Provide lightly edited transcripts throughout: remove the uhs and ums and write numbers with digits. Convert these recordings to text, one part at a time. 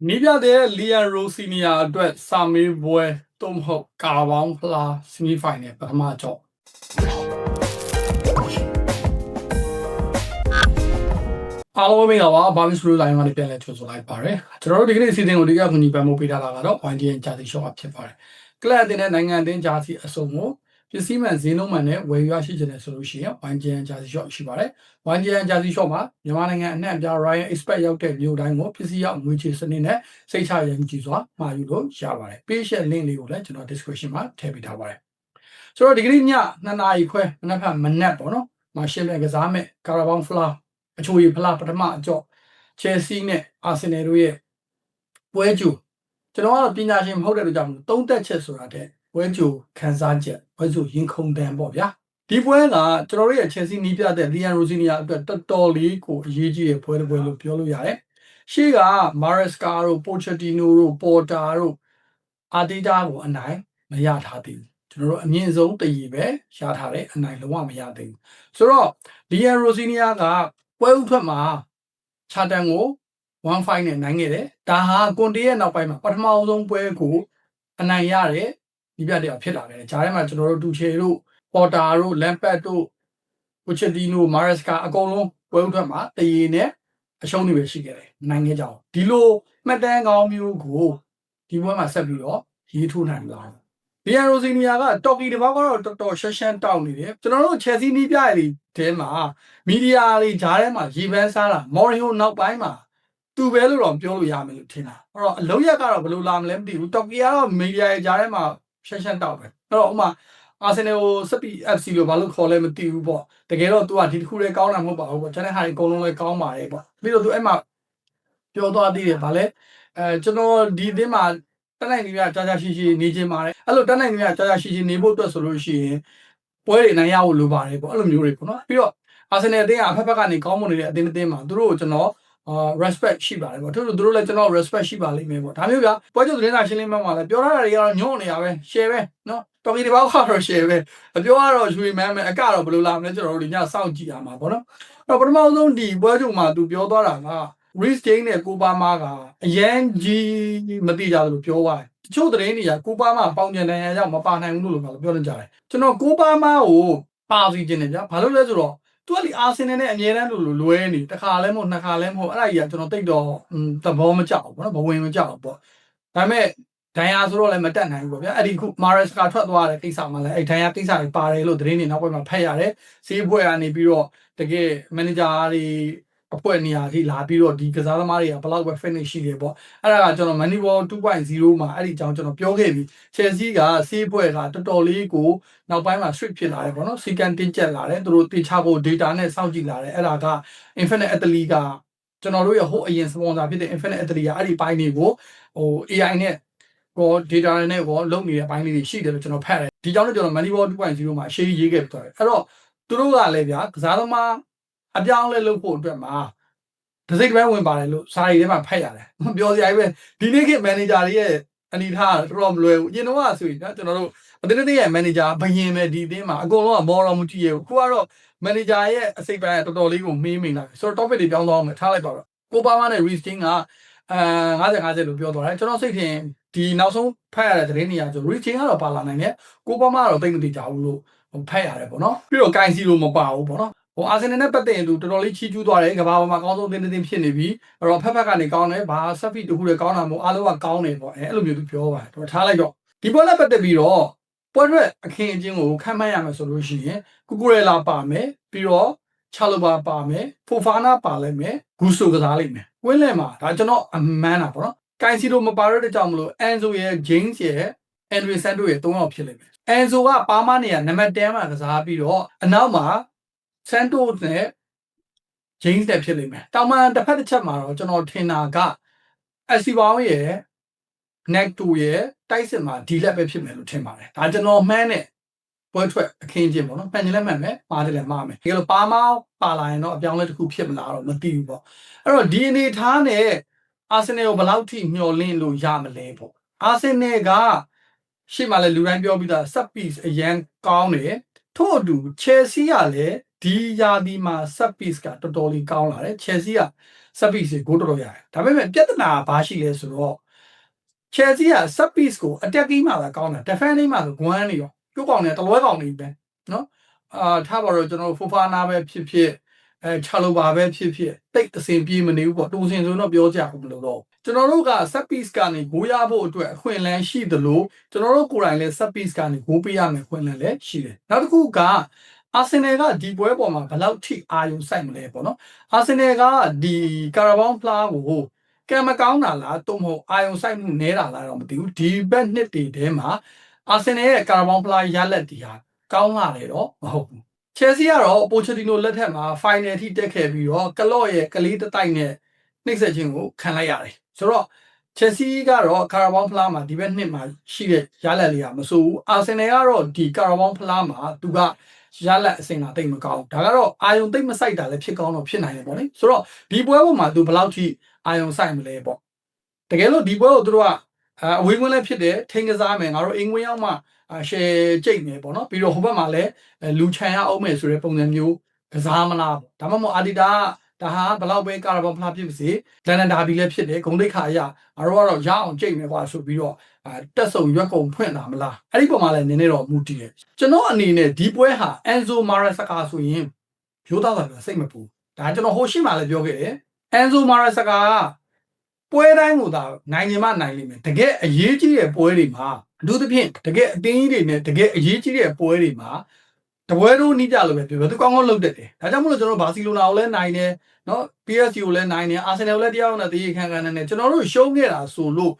နီးပြတဲ့လီယန်ရိုစီနီယာအတွက်စာမေးပွဲသို့မဟုတ်ကာဘောင်းဖလားဆီမီဖိုင်နယ်ပထမကြော့အားလုံးပဲပါဘာမစ်စလူလိုင်းကနေပြန်လဲချိုးဆိုလိုက်ပါရယ်ကျွန်တော်တို့ဒီကနေ့အစီအစဉ်ကိုဒီကခုညီပန်မှုပေးထားတာကတော့ YDN ဂျာစီရှော့ဖြစ်ပါတယ်ကလပ်အသင်းနဲ့နိုင်ငံအသင်းဂျာစီအစုံကိုပစ္စည်းမှန်ဈေးနှုန်းမှန်နဲ့ဝယ်ယူရရှိကြတယ်ဆိုလို့ရှိရင် YDN ဂျာစီရှော့ရှိပါတယ် YDN ဂျာစီရှော့မှာမြန်မာနိုင်ငံအနှံ့အပြား Ryan Expert ရောက်တဲ့မြို့တိုင်းကိုပစ္စည်းရောက်ငွေချေစနစ်နဲ့စိတ်ချရယူကြည်စွာမှာယူလို့ရပါတယ် page ရဲ့ link လေးကိုလည်းကျွန်တော် description မှာထည့်ပေးထားပါတယ်ဆိုတော့ဒီကနေ့ည2နာရီခွဲမနက်ဖြန်မနက်ပေါ့နော်မှာရှင်းပြကစားမဲ့ကာရာဘောင်းဖလားအချိုရီဖလားပထမအကြော့ချယ်ဆီနဲ့အာဆင်နယ်တို့ရဲ့ပွဲကြိုကျွန်တော်ကတော့ပညာရှင်မဟုတ်တဲ့အတွက်ကြောင့်သုံးသက်ချက်ဆိုတာတဲ့ပွဲကြိုခန်းစားချက်ပွဲကြိုရင်ခုန်တန်ပေါ့ဗျာဒီပွဲကကျွန်တော်တို့ရဲ့ချယ်ဆီနီးပြတဲ့လီယန်ရိုစီနီယာအတွက်တော်တော်လေးကိုအရေးကြီးတဲ့ပွဲတစ်ပွဲလို့ပြောလို့ရတယ်ရှေ့ကမာရက်စကာတို့ပိုချက်တီနိုတို့ပေါ်တာတို့အာတီတာကိုအနိုင်မရထားသေးဘူးကျွန်တော်တို့အမြင့်ဆုံးတည်ရပဲရထားတယ်အနိုင်လုံးဝမရသေးဘူးဆိုတော့လီယန်ရိုစီနီယာကပွဲဥထွက်မှာချာတန်ကို1-5နဲ့နိုင်ခဲ့တယ်ဒါဟာကွန်တီရဲ့နောက်ပိုင်းမှာပထမဆုံးပွဲကိုအနိုင်ရတဲ့ဒီပြတဲ့ဖြစ်လာတယ်ဂျားထဲမှာကျွန်တော်တို့တူချေတို့ပေါ်တာတို့လမ်ပတ်တို့ပိုချက်တီနိုမာရက်စကာအကုန်လုံးပွဲဥထွက်မှာတည်ရနဲ့အရှုံးတွေပဲရှိခဲ့တယ်နိုင်ခဲ့ကြအောင်ဒီလိုမှတ်တမ်းကောင်းမျိုးကိုဒီပွဲမှာဆက်ပြီးတော့ရေးထိုးနိုင်လာတယ်လီယန်ရိုစီနီယာကတော်ကီတဘောက်ကတော့တော်တော်ရှက်ရှမ်းတောက်နေတယ်ကျွန်တော်တို့ချယ်ဆီနီးပြရည်တဲမှာမီဒီယာတွေဂျားထဲမှာရေပန်းစားတာမော်ရီဟိုနောက်ပိုင်းမှာသူပဲလို့တော့ပြောလို့ရမယ်လို့ထင်တာအဲ့တော့အလုံးရက်ကတော့ဘယ်လိုလာမလဲမသိဘူးတော်ကီကတော့မီဒီယာရဲ့ဂျားထဲမှာရှက်ရှမ်းတောက်ပဲအဲ့တော့ဥမာအာဆင်နယ်ကိုစပီ FC လို့ဘာလို့ခေါ်လဲမသိဘူးပေါ့တကယ်တော့ तू ကဒီတစ်ခုလေးကောင်းတာမဟုတ်ပါဘူးပေါ့ကျွန်တော်ဟာအကုန်လုံးလည်းကောင်းပါတယ်ပေါ့ပြီးတော့ तू အဲ့မှာပြောသွားသေးတယ်ဗာလဲကျွန်တော်ဒီအသင်းမှာတက်နိုင်နေပြကြာကြာရှိရှိနေခြင်းပါတယ်အဲ့လိုတက်နိုင်နေပြကြာကြာရှိရှိနေဖို့အတွက်ဆိုလို့ရှိရင်ပွဲတွေနိုင်ရဖို့လိုပါတယ်ပေါ့အဲ့လိုမျိုးတွေပေါ့နော်ပြီးတော့အာဆင်နယ်အသင်းကအဖက်ဖက်ကနေကောင်းမွန်နေတဲ့အသင်းမှာသူတို့ကိုကျွန်တော်respect ရှိပါတယ်ပေါ့သူတို့လည်းကျွန်တော် respect ရှိပါလိမ့်မယ်ပေါ့ဒါမျိုးဗျာပွဲချုပ်သတင်းစာရှင်းလင်းပွဲမှာလည်းပြောထားတာတွေကတော့ညွန့်နေတာပဲ share ပဲနော်တော်ကီဒီဘောက်ကတော့ share ပဲအပြောကတော့ရွှေမန်းပဲအကတော့ဘယ်လိုလာမလဲကျွန်တော်တို့ဒီညစောင့်ကြည့်ရမှာပေါ့နော်အဲ့တော့ပထမဆုံးဒီပွဲချုပ်မှာသူပြောသွားတာက Reece James နဲ့ကိုပါမာကအရန်ကြီးမသိကြဘူးလို့ပြောသွားတယ်တချို့သတင်းတွေကကိုပါမာပေါင်ကျန်တန်ရန်ကြောင့်မပါနိုင်ဘူးလို့ပြောနေကြတယ်ကျွန်တော်ကိုပါမာကိုပါစီခြင်းတယ်ဗျာဘာလို့လဲဆိုတော့သူကဒီအာဆင်နယ်နဲ့အမြဲတမ်းလိုလွဲနေတခါလဲမဟုတ်နှစ်ခါလဲမဟုတ်အဲ့ဒါကြီးကကျွန်တော်တိတ်တော့သဘောမကျဘူးပေါ့နော်ဘဝင်မကျဘူးပေါ့ဒါပေမဲ့ဒိုင်ယာဆိုတော့လည်းမတက်နိုင်ဘူးပေါ့ဗျာအဲ့ဒီခုမာရက်စကာထွက်သွားတဲ့ကိစ္စမှလည်းအဲ့ဒိုင်ယာကိစ္စတွေပါတယ်လို့သတင်းတွေနောက်ပိုင်းမှာဖတ်ရတယ်ဈေးဘွဲကနေပြီးတော့တကယ်မန်နေဂျာတွေအဖွဲ့နေရာထိလာပြီးတော့ဒီကစားသမားတွေကဘယ်လောက်ပဲ finish ရှိတယ်ပေါ့အဲ့ဒါကကျွန်တော် Moneyball 2.0 မှာအဲ့ဒီအကြောင်းကျွန်တော်ပြောခဲ့ပြီး Chelsea ကဈေးဘွဲကတော်တော်လေးကိုနောက်ပိုင်းမှာ strict ဖြစ်လာတယ်ပေါ့နော်စီကန်တင်းကျပ်လာတယ်သူတို့တင်ချဖို့ data နဲ့စောင့်ကြည့်လာတယ်အဲ့ဒါက Infinite Athlete ကကျွန်တော်တို့ရဲ့ဟိုအရင် sponsor ဖြစ်တဲ့ Infinite Athlete ကအဲ့ဒီပိုင်းတွေကိုAI နဲ့ကို data နဲ့ကိုလုံနေတဲ့ဘိုင်းလေးတွေရှိတယ်လို့ကျွန်တော်ဖတ်တယ်ဒီကြောင့်လည်းကျွန်တော် Moneyball 2.0 မှာရှေးရေးခဲ့ပြီးတော့အဲ့တော့သူတို့ကလည်းဗျာကစားသမားအပြောင်းလဲလုပ်ဖို့အတွက်မှာတစိတ်တစ်ပိုင်းဝင်ပါတယ်လို့စာရီထဲမှာဖတ်ရတယ်ပြောစရာကြီးပဲဒီနေ့ခေတ် manager တွေရဲ့အနေထားတော်တော်မလွယ်ဘူးအရင်တော့ဆိုရင်ကျွန်တော်တို့အတင်းတင်းရဲ့ manager ဘယင်ပဲဒီအသင်းမှာအကုန်လုံးကမော်တော်မကြည့်ရဘူးခုကတော့ manager ရဲ့အစိတ်ပိုင်းကတော်တော်လေးကိုမေးမိလာတယ်ဆိုတော့ topic တွေပြောင်းသွားအောင်မယ်ထားလိုက်ပါတော့ကိုပါမာနဲ့ Reece James က50-50လို့ပြောသွားတယ်ကျွန်တော်စိတ်ထင်ဒီနောက်ဆုံးဖတ်ရတဲ့သတင်းတွေအရဆို Reece James ကတော့ပါလာနိုင်တယ်ကိုပါမာကတော့သိမသိကြဘူးလို့ဖတ်ရတယ်ပေါ့နော်ပြီးတော့ Kainsi လို့မပါဘူးပေါ့နော်အာဆင်နယ်နဲ့ပတ်သက်ရင်သူတော်တော်လေးချီးကျူးသွားတယ်ကမ္ဘာပေါ်မှာအကောင်းဆုံးအသင်းဖြစ်နေပြီအဲ့တော့ဖက်ဖက်ကနေကောင်းတယ်ဘာဆက်ဖီတခုတည်းကောင်းတာမဟုတ်အားလုံးကကောင်းတယ်ပေါ့အဲ့လိုမျိုးသူပြောပါတယ်တော့ထားလိုက်တော့ဒီပွဲနဲ့ပတ်သက်ပြီးတော့ပွဲထွက်အခင်းအကျင်းကိုခံမှန်းရမယ်ဆိုလို့ရှိရင်ကူကူရဲလာပါမယ်ပြီးတော့ချာလိုဘာပါမယ်ဖိုဖာနာပါလိုက်မယ်ဂူဆိုကစားလိုက်မယ်ဝင်းလင်မှာဒါကျွန်တော်အမှန်းတာပေါ့နော်ကိုင်စီလိုမပါရတဲ့ကြောင့်မလို့အန်ဆိုရဲ့ဂျိမ်းစ်ရဲ့အန်ဒရီဆန်တိုရဲ့၃ယောက်ဖြစ်လိမ့်မယ်အန်ဆိုကပါမနေရနံပါတ်10မှာကစားပြီးတော့အနောက်မှာဆန်တိုနဲ့ James တက်ဖြစ်လိမ့်မယ်တောင်မှန်တစ်ဖက်တစ်ချက်မှာတော့ကျွန်တော်ထင်တာကအစီပေါင်းရဲ့ neck 2ရဲ့တိုက်စစ်မှာဒီလက်ပဲဖြစ်မယ်လို့ထင်ပါတယ်ဒါကျွန်တော်မှန်းတဲ့ပွဲထွက်အခင်းချင်းပေါ့နော်မှန်တယ်လည်းမှန်မယ်မှားတယ်လည်းမှားမယ်ဒီလိုပါမောင်းပါလာရင်တော့အပြောင်းလဲတစ်ခုဖြစ်မလားတော့မသိဘူးပေါ့အဲ့တော့ဒီအနေထားနဲ့အာဆင်နယ်ကိုဘယ်လောက်ထိမျှော်လင့်လို့ရမလဲပေါ့အာဆင်နယ်ကရှေ့မှာလည်းလူတိုင်းပြောပြီးသား set piece အရန်ကောင်းတယ်ထို့အတူ Chelsea ကလည်းဒီယာဒီမှာ set piece ကတော်တော်လေးကောင်းလာတယ် Chelsea က set piece ကိုတော်တော်ရတယ်ဒါပေမဲ့ပြဿနာဘာရှိလဲဆိုတော့ Chelsea က set piece ကို attacking မှာသာကောင်းတာ defending မှာဆိုဂွမ်းနေရောပြုတ်ကောင်နေတလွဲကောင်နေပဲနော်ထားပါတော့ကျွန်တော် Fofana ပဲဖြစ်ချာလိုပါပဲဖြစ်တိတ်တစင်ပြေးမနေဘူးပေါ့တူစင်ဆိုတော့ပြောကြဘူးမလို့တော့ကျွန်တော်တို့က set piece ကနေဂိုးရဖို့အတွက်အခွင့်အလမ်းရှိသလိုကျွန်တော်တို့ကိုယ်တိုင်လည်း set piece ကနေဂိုးပေးရမယ်ခွင့်လမ်းလည်းရှိတယ်နောက်တစ်ခုကအာဆင်နယ်ကဒီပွဲပေါ်မှာဘယ်လောက်ထိအာရုံစိုက်မလဲပေါ့နော်အာဆင်နယ်ကဒီကာရာဘောင်းဖလားကိုကံမကောင်းတာလားတုံ့မဟုတ်အာယုံဆိုင်မှုနဲတာလားတော့မသိဘူးဒီဘက်နှစ်တည်းထဲမှာအာဆင်နယ်ရဲ့ကာရာဘောင်းဖလားရလက်တီဟာကောင်းလာတယ်တော့မဟုတ်ဘူးချယ်ဆီကတော့ပိုချက်တီနိုလက်ထက်မှာဖိုင်နယ်ထိတက်ခဲ့ပြီးတော့ကလော့ရဲ့ကလေးတတိုက်နဲ့နှိမ့်ဆက်ခြင်းကိုခံလိုက်ရတယ်ဆိုတော့ချယ်ဆီကတော့ကာရာဘောင်းဖလားမှာဒီဘက်နှစ်မှာရှိတဲ့ရလက်လေးကမဆိုးဘူးအာဆင်နယ်ကတော့ဒီကာရာဘောင်းဖလားမှာသူကရလက်အစင်ကတိတ်မကောင်းဒါကတော့အာယုံတိတ်မဆိုင်တာလည်းဖြစ်ကောင်းတော့ဖြစ်နိုင်တယ်ပေါ့လေဆိုတော့ဒီပွဲပေါ်မှာသူဘယ်လောက်ထိအာယုံဆိုင်မလဲပေါ့တကယ်လို့ဒီပွဲကိုသူတို့ကအဝေးကွင်းလည်းဖြစ်တယ်ထိန်းကစားမယ်ငါတို့အင်္ဂွင်းရောက်မှရှယ်ကြိတ်မယ်ပေါ့နော်ပြီးတော့ဟိုဘက်မှာလည်းလူချန်ရအောင်မယ်ဆိုတဲ့ပုံစံမျိုးကစားမလားပေါ့ဒါမှမဟုတ်အာဒီတာဒါဟာဘလောက်ပဲကာရာဘောဖလားဖြစ်ပါစေလန်ဒန်ဒါဘီလည်းဖြစ်တယ်ဂုံတိတ်ခါရငါတို့ကတော့ရအောင်ကြိတ်မယ်ကွာဆိုပြီးတော့တက်ဆုံရွက်ကုန်ဖွင့်တာမလားအဲ့ဒီပုံမှာလည်းနည်းနည်းတော့မူတည်တယ်ကျွန်တော်အနေနဲ့ဒီပွဲဟာအန်ဇိုမာရာစကာဆိုရင်ရိုးသားတာစိတ်မပူဒါကျွန်တော်ဟိုရှိမှလည်းပြောခဲ့တယ်အန်ဇိုမာရာစကာပွဲတိုင်းကိုသာနိုင်နေမှနိုင်လိမ့်မယ်တကယ်အရေးကြီးတဲ့ပွဲတွေမှာအထူးသဖြင့်တကယ်အတင်းကြီးတွေနဲ့တကယ်အရေးကြီးတဲ့ပွဲတွေမှာတပွဲတို့နီးကြလို့ပဲပြောသူကောင်းကောင်းလုပ်တတ်တယ်ဒါကြောင့်မလို့ကျွန်တော်ဘာစီလိုနာကိုလည်းနိုင်တယ်နော် PSG ကိုလည်းနိုင်တယ်အာဆင်နယ်ကိုလည်းတရားဝင်တဲ့တည်ခံခံနဲ့ကျွန်တော်တို့ရှုံးခဲ့တာဆိုလို့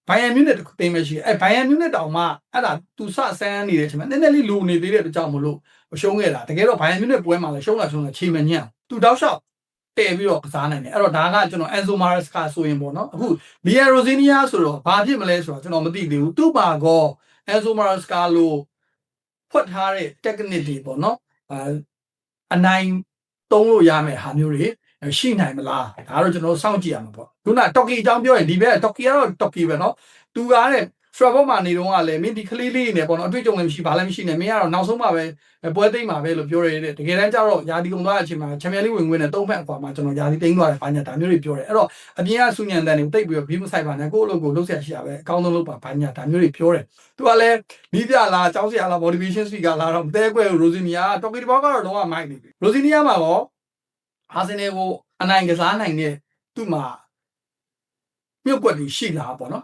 ဘိုင်ယန်မြူးနဲ့တင်မရှိဘိုင်ယန်မြူးနဲ့တောင်မှအဲ့ဒါသူဆဆန်းနေတယ်ချိန်မှာနည်းနည်းလေးလူနေသေးတဲ့အတွက်ကြောင့်မလို့ရှုံးခဲ့တာတကယ်တော့ဘိုင်ယန်မြူးနဲ့ပွဲမှာလည်းရှုံးလာချိန်မညံ့သူတောက်လျှောက်တည်ပြီးတော့ကစားနိုင်တယ်အဲ့တော့ဒါကကျွန်တော်အန်ဇိုမာရက်စကာဆိုရင်ပေါ့နော်အခုလီယာရိုဇီနီယာဆိုတော့ဘာဖြစ်မလဲဆိုတော့ကျွန်တော်မသိသေးဘူးသူ့ပါကောအန်ဇိုမာရက်စကာလို့ဖွက်ထားတဲ့ technique တွေပေါ့နော်အနိုင်သုံးလို့ရမယ်ဟာမျိုးတွေရှိနိုင်မလားဒါတော့ကျွန်တော်စောင့်ကြည့်ရမှာပေါ့ခုနတော်ကီအကြောင်းပြောရင်ဒီဘက်တော်ကီကတော့တော်ကီပဲနော်သူကတဲ့စထရာဘော့မှာနေတော့ကလည်းမင်းဒီကလေးလေးနေပေါ့နော်အတွေ့အကြုံလည်းမရှိဘာလည်းမရှိနဲ့မင်းကတော့နောက်ဆုံးမှပဲပွဲသိမ်းမှာပဲလို့ပြောရဲတဲ့တကယ်တမ်းကျတော့ယာဒီကုံသွားတဲ့အချိန်မှာချန်ပီယံလိဝင်ခွင့်နဲ့၃ဖက်အကွာမှာကျွန်တော်ယာဒီသိမ်းသွားတယ်ဘာညာဒါမျိုးတွေပြောတယ်အဲ့တော့အပြင်ကဆူညံတန်တွေတိတ်ပြီးတော့ဘီးမဆိုင်ပါနဲ့ကိုယ့်အလုပ်ကိုလုပ်ဆက်ရှိရပဲအကောင်းဆုံးလုပ်ပါဘာညာဒါမျိုးတွေပြောတယ်သူကလည်းနီးပြလားကျောင်းဆရာလား motivation speaker လားတော့မတဲကွဲရိုဇီနီယာတော်ကီဘောကတော့လုံးဝမိုက်နေပြီရိုဇီနီယာမှာတော့အာဆင်နယ်ကိုအနိုင်ကစားနိုင်တဲ့သူ့မှာမြုပ်ကွက်တွေရှိလားပေါ့နော်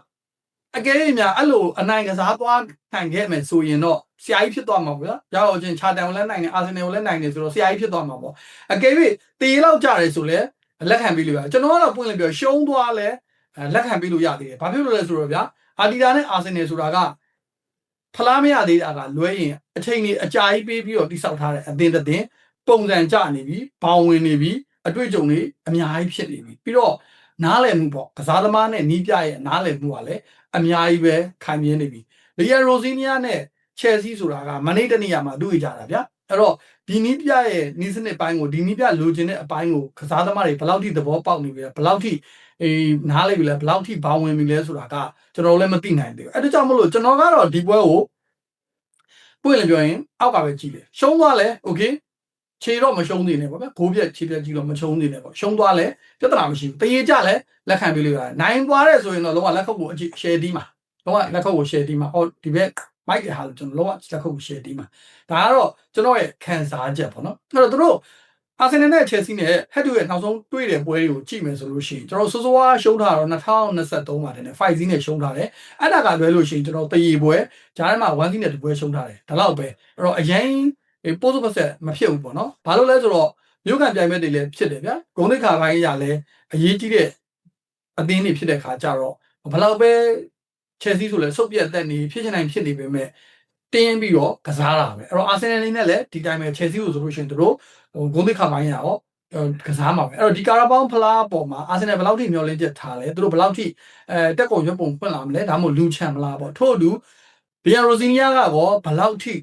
အကယ်၍များအဲ့လိုအနိုင်ကစားသွားနိုင်ခဲ့မယ်ဆိုရင်တော့ဆရာကြီးဖြစ်သွားမှာပေါ့ဗျာ။ရောက်ချင်းချာတန်ကိုလည်းနိုင်တယ်အာဆင်နယ်ကိုလည်းနိုင်တယ်ဆိုတော့ဆရာကြီးဖြစ်သွားမှာပေါ့။အကယ်၍တေးလောက်ကြတယ်ဆိုလည်းလက်ခံပေးလို့ရကျွန်တော်ကတော့ပွင့်လင်းပြောရှုံးသွားလဲလက်ခံပေးလို့ရသေးတယ်။ဘာဖြစ်လို့လဲဆိုတော့ဗျာအာဒီတာနဲ့အာဆင်နယ်ဆိုတာကဖလားမရသေးတာကလွဲရင်အချိန်ကြီးအကြာကြီးပေးပြီးတော့တိဆောက်ထားတဲ့အသင်းတစ်သင်းပုံစံကျနေပြီဘောင်ဝင်နေပြီအတွေ့အကြုံတွေအများကြီးဖြစ်နေပြီပြီးတော့နားလည်မှုပေါ့ကစားသမားနဲ့နီးပြရဲ့နားလည်မှုကလည်းအများကြီးပဲခံမြင်နေပြီလီယာရိုဇီနီယာနဲ့ချယ်ဆီဆိုတာကမနေ့တနေ့မှာတွေ့ကြတာဗျာအဲ့တော့ဒီနီးပြရဲ့နီးစနစ်ပိုင်းကိုဒီနီးပြလိုချင်တဲ့အပိုင်းကိုကစားသမားတွေဘယ်လောက်ထိသဘောပေါက်နေပြီလဲဘယ်လောက်ထိနားလည်ပြီလဲဘယ်လောက်ထိဘောင်ဝင်ပြီလဲဆိုတာကကျွန်တော်လည်းမသိနိုင်သေးဘူးအဲ့ဒါကြောင့်မလို့ကျွန်တော်ကတော့ဒီပွဲကိုပွင့်လင်းပြောရင်အောက်ကပဲကြည့်တယ်ရှုံးသွားလဲโอเคခြေတော့မရှုံးသေးနဲ့ပေါ့ဗျာဘိုးပြက်ခြေပြက်ကြီးတော့မရှုံးသေးနဲ့ပေါ့ရှုံးသွားလဲပြဿနာမရှိဘူးတရေကြလဲလက်ခံပေးလို့ရတယ်နိုင်သွားတဲ့ဆိုရင်တော့လုံးဝလက်ခုပ်ကိုရှယ်တီးမှာလုံးဝလက်ခုပ်ကိုရှယ်တီးမှာဟောဒီဘက်မိုက်တဲ့ဟာလို့ကျွန်တော်လုံးဝလက်ခုပ်ကိုရှယ်တီးမှာဒါကတော့ကျွန်တော်ရဲ့ခံစားချက်ပေါ့နော်အဲ့တော့တို့အာဆင်နယ်နဲ့ချယ်ဆီနဲ့ဟက်တူရဲ့နောက်ဆုံးတွေ့တဲ့ပွဲတွေကိုကြည့်မယ်ဆိုလို့ရှိရင်ကျွန်တော်စိုးစိုးဝါးရှုံးထားတော့2023မှာတဲ့5စီးနဲ့ရှုံးထားတယ်အဲ့ဒါကလွဲလို့ရှိရင်ကျွန်တော်တရေပွဲဂျားထဲမှာ1စီးနဲ့တပွဲရှုံးထားတယ်ဒါတော့ပဲအဲ့တော့အရင်ပို့စုပတ်ဆက်မဖြစ်ဘူးပေါ့နော်ဘာလို့လဲဆိုတော့မြို့ကန်ပြိုင်ပွဲတွေလည်းဖြစ်တယ်ဗျာဂုံးတိတ်ခါပိုင်းရလည်းအရေးကြီးတဲ့အသင်းတွေဖြစ်တဲ့ခါကြတော့ဘလောက်ပဲချယ်ဆီဆိုလဲစုပ်ပြတ်တက်နေဖြစ်ချင်တိုင်းဖြစ်နေပေမဲ့တင်းပြီးတော့ကစားတာပဲအဲ့တော့အာဆင်နယ်နေနဲ့လည်းဒီတိုင်းပဲချယ်ဆီကိုဆိုလို့ရှိရင်တို့ဂုံးတိတ်ခါပိုင်းရတော့ကစားမှာပဲအဲ့တော့ဒီကာရာဘောင်းဖလားပေါ်မှာအာဆင်နယ်ဘယ်လောက်ထိမျှော်လင့်ချက်ထားလဲတို့ဘယ်လောက်ထိတက်ကုန်ရွက်ပုံဖွင့်လာမလဲဒါမှမဟုတ်လူချန်မလားပေါ့ထို့အတူဘီယာရိုဇီနီယာကရောဘယ်လောက်ထ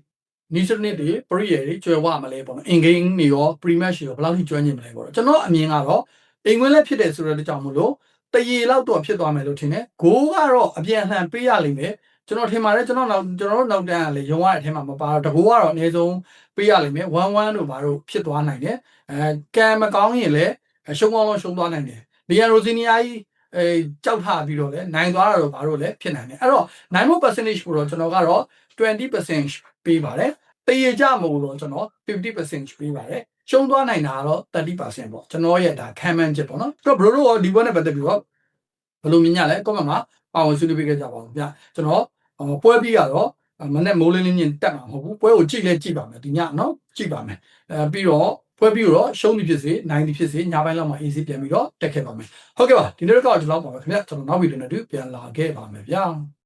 ိနီးစနစ်တွေပရိယေတွေကျွဲဝမလဲပေါ့နော်အင်ဂိမ်းတွေရောပရီမတ်တွေရောဘယ်လောက်ထိကျွမ်းကျင်မလဲပေါ့ကျွန်တော်အမြင်ကတော့အိမ်ဝင်လက်ဖြစ်တယ်ဆိုတဲ့ကြောင့်မလို့တရေလောက်တော့ဖြစ်သွားမယ်လို့ထင်တယ်ဂိုးကတော့အပြန်လှန်ပေးရလိမ့်မယ်ကျွန်တော်ထင်ပါတယ်ကျွန်တော်တို့နောက်တန်းကလည်းရုံရတဲ့အထဲမှာမပါတော့တကူကတော့အနည်းဆုံးပေးရလိမ့်မယ်1-1တို့ဘာလို့ဖြစ်သွားနိုင်တယ်ကံမကောင်းရင်လည်းရှုံးကောင်းလို့ရှုံးသွားနိုင်တယ် လီယန်ရိုဇီနီယာကြီးကြောက်ထားပြီးတော့လဲနိုင်သွားတာတော့ဘာလို့လဲဖြစ်နိုင်တယ်အဲ့တော့နိုင်မှု percentage ကိုတော့ကျွန်တော်ကတော့ 20% ပေးပါတယ်တရေကြမို့လို့ကျွန်တော်50% ပေးပါတယ်ရှုံးသွားနိုင်တာကတော့30% ပေါ့ကျွန်တော်ရဲ့ဒါခံမှန်းချက်ပေါ့နော်အဲ့တော့ဘရိုတို့ရောဒီဘက်နဲ့ပတ်သက်ပြီးတော့ဘယ်လိုမြင်ကြလဲ comment မှာပါဝင်ဆွေးနွေးပေးကြပါဦးဗျကျွန်တော်ပွဲပြီးရတော့မနေ့မိုးလင်းလင်းချင်းတက်မှာမဟုတ်ဘူးပွဲကိုကြည့်လဲကြည့်ပါမယ်ဒီညနော်ကြည့်ပါမယ်ပြီးတော့ပွဲပြီးတော့ရှုံးသည်ဖြစ်စေနိုင်သည်ဖြစ်စေညပိုင်းလောက်မှာ easy ပြန်ပြီးတော့တက်ခဲ့ပါမယ်ဟုတ်ကဲ့ပါဒီနေ့တော့ဒီလောက်ပါပဲခင်ဗျကျွန်တော်နောက်ဗီဒီယိုနဲ့တူပြန်လာခဲ့ပါမယ်ဗျာ